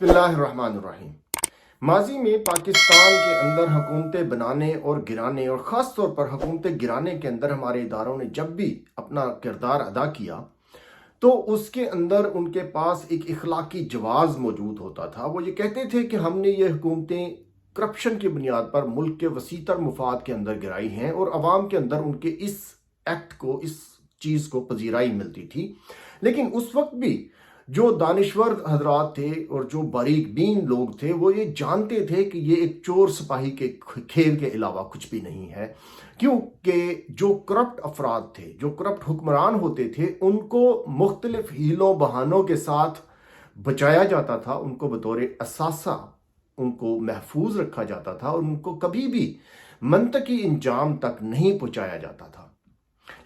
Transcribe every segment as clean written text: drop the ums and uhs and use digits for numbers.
बिस्मिल्लाहिर्रहमानिर्रहीम। माजी में पाकिस्तान के अंदर हुकूमतें बनाने और गिराने और ख़ास तौर पर हुकूमतें गिराने के अंदर हमारे इदारों ने जब भी अपना किरदार अदा किया तो उसके अंदर उनके पास एक इखलाकी जवाज़ मौजूद होता था। वो ये कहते थे कि हमने ये हुकूमतें करप्शन की बुनियाद पर मुल्क के वसीतर मुफाद के अंदर गिराई हैं और अवाम के अंदर उनके इस एक्ट को, इस चीज़ को पजीराई मिलती थी। लेकिन उस वक्त भी जो दानिश्वर हजरात थे और जो बारीक बीन लोग थे वो ये जानते थे कि ये एक चोर सिपाही के खेल के अलावा कुछ भी नहीं है, क्योंकि जो करप्ट अफराद थे, जो करप्ट हुक्मरान होते थे, उनको मुख्तलिफ हीलों बहानों के साथ बचाया जाता था, उनको बतौर असासा उनको महफूज रखा जाता था और उनको कभी भी मंतकी इंजाम तक नहीं पहुंचाया जाता था।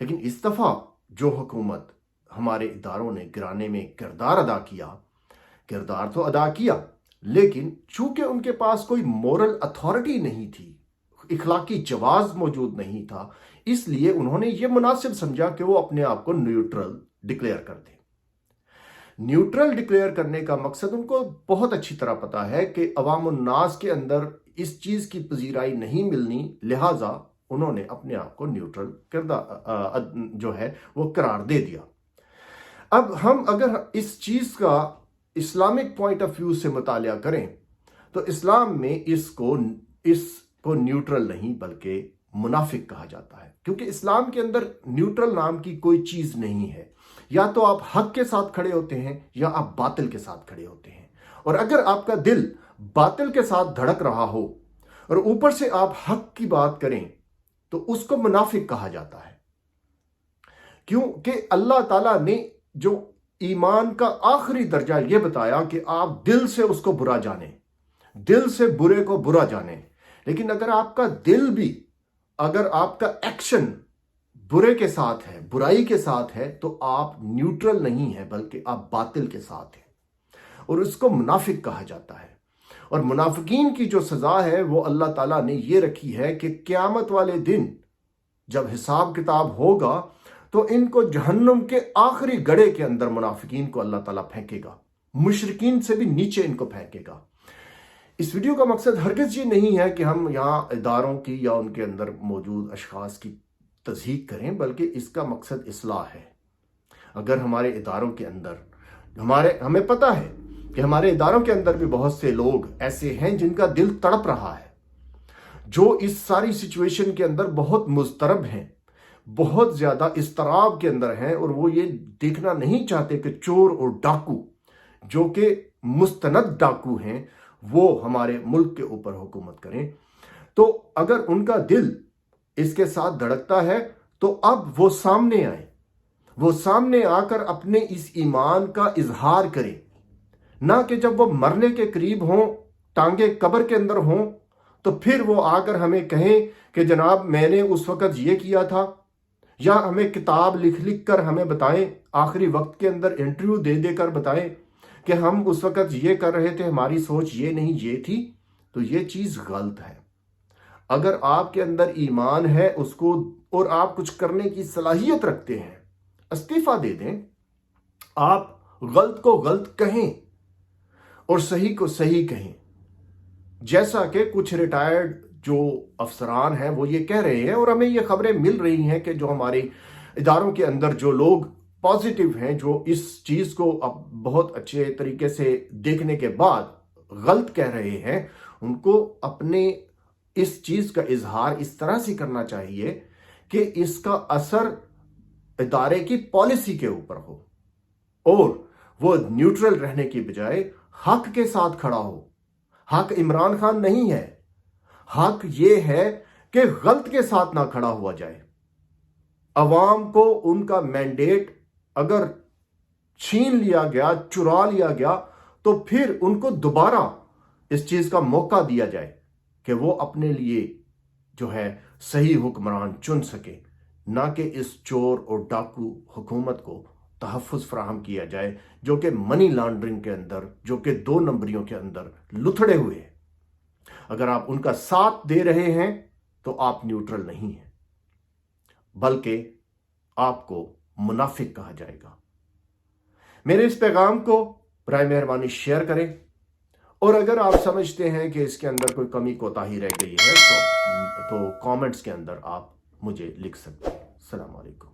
लेकिन इस दफ़ा जो हुकूमत हमारे इदारों ने गिराने में किरदार अदा किया, किरदार तो अदा किया, लेकिन चूंकि उनके पास कोई मोरल अथॉरिटी नहीं थी, इखलाकी जवाज़ मौजूद नहीं था, इसलिए उन्होंने ये मुनासिब समझा कि वो अपने आप को न्यूट्रल डिक्लेयर कर दें। न्यूट्रल डिक्लेयर करने का मकसद उनको बहुत अच्छी तरह पता है कि अवाम उन्नास के अंदर इस चीज़ की पजीराई नहीं मिलनी, लिहाजा उन्होंने अपने आप को न्यूट्रल किरदार जो है वो करार दे दिया। अब हम अगर इस चीज़ का इस्लामिक पॉइंट ऑफ व्यू से मुतालिया करें तो इस्लाम में इसको न्यूट्रल नहीं बल्कि मुनाफिक कहा जाता है, क्योंकि इस्लाम के अंदर न्यूट्रल नाम की कोई चीज़ नहीं है। या तो आप हक के साथ खड़े होते हैं या आप बातिल के साथ खड़े होते हैं, और अगर आपका दिल बातिल के साथ धड़क रहा हो और ऊपर से आप हक की बात करें तो उसको मुनाफिक कहा जाता है, क्योंकि अल्लाह ताला ने जो ईमान का आखिरी दर्जा यह बताया कि आप दिल से उसको बुरा जाने, दिल से बुरे को बुरा जाने। लेकिन अगर आपका दिल भी, अगर आपका एक्शन बुरे के साथ है, बुराई के साथ है, तो आप न्यूट्रल नहीं है बल्कि आप बातिल के साथ हैं, और उसको मुनाफिक कहा जाता है। और मुनाफिकीन की जो सजा है वो अल्लाह ताला ने ये रखी है कि क़यामत वाले दिन जब हिसाब किताब होगा तो इनको जहन्नुम के आखिरी गड़े के अंदर मुनाफिकीन को अल्लाह ताला फेंकेगा, मुशरिकीन से भी नीचे इनको फेंकेगा। इस वीडियो का मकसद हरगिज़ ये नहीं है कि हम यहाँ इदारों की या उनके अंदर मौजूद अशखास की तज़हीक करें, बल्कि इसका मकसद इस्लाह है। अगर हमारे इदारों के अंदर हमें पता है कि हमारे इदारों के अंदर भी बहुत से लोग ऐसे हैं जिनका दिल तड़प रहा है, जो इस सारी सिचुएशन के अंदर बहुत मुस्तरब हैं, बहुत ज़्यादा इस्तराब के अंदर हैं, और वो ये देखना नहीं चाहते कि चोर और डाकू, जो कि मुस्तनद डाकू हैं, वो हमारे मुल्क के ऊपर हुकूमत करें। तो अगर उनका दिल इसके साथ धड़कता है तो अब वो सामने आए, वो सामने आकर अपने इस ईमान का इजहार करें, ना कि जब वो मरने के करीब हों, टांगे कब्र के अंदर हों, तो फिर वो आकर हमें कहें कि जनाब मैंने उस वक़्त ये किया था, या हमें किताब लिख लिख कर हमें बताएं, आखिरी वक्त के अंदर इंटरव्यू दे देकर बताएं कि हम उस वक़्त ये कर रहे थे, हमारी सोच ये नहीं ये थी। तो ये चीज़ गलत है। अगर आपके अंदर ईमान है उसको, और आप कुछ करने की सलाहियत रखते हैं, इस्तीफा दे दें। आप गलत को गलत कहें और सही को सही कहें, जैसा कि कुछ रिटायर्ड जो अफसरान हैं वो ये कह रहे हैं, और हमें ये खबरें मिल रही हैं कि जो हमारे इदारों के अंदर जो लोग पॉजिटिव हैं, जो इस चीज़ को अब बहुत अच्छे तरीके से देखने के बाद गलत कह रहे हैं, उनको अपने इस चीज़ का इजहार इस तरह से करना चाहिए कि इसका असर इदारे की पॉलिसी के ऊपर हो, और वो न्यूट्रल रहने की बजाय हक के साथ खड़ा हो। हक इमरान खान नहीं है, हक ये है कि गलत के साथ ना खड़ा हुआ जाए। अवाम को उनका मैंडेट अगर छीन लिया गया, चुरा लिया गया, तो फिर उनको दोबारा इस चीज का मौका दिया जाए कि वो अपने लिए जो है सही हुक्मरान चुन सके, ना कि इस चोर और डाकू हुकूमत को तहफ़्फ़ुज़ फराहम किया जाए, जो कि मनी लॉन्ड्रिंग के अंदर, जो कि 2 नंबरियों के अंदर लुथड़े हुए हैं। अगर आप उनका साथ दे रहे हैं तो आप न्यूट्रल नहीं हैं, बल्कि आपको मुनाफिक कहा जाएगा। मेरे इस पैगाम को बराए मेहरबानी शेयर करें, اور اگر آپ سمجھتے ہیں کہ اس کے اندر کوئی کمی کوتاہی رہ گئی ہے تو کامنٹس کے اندر آپ مجھے لکھ سکتے ہیں۔ السلام علیکم۔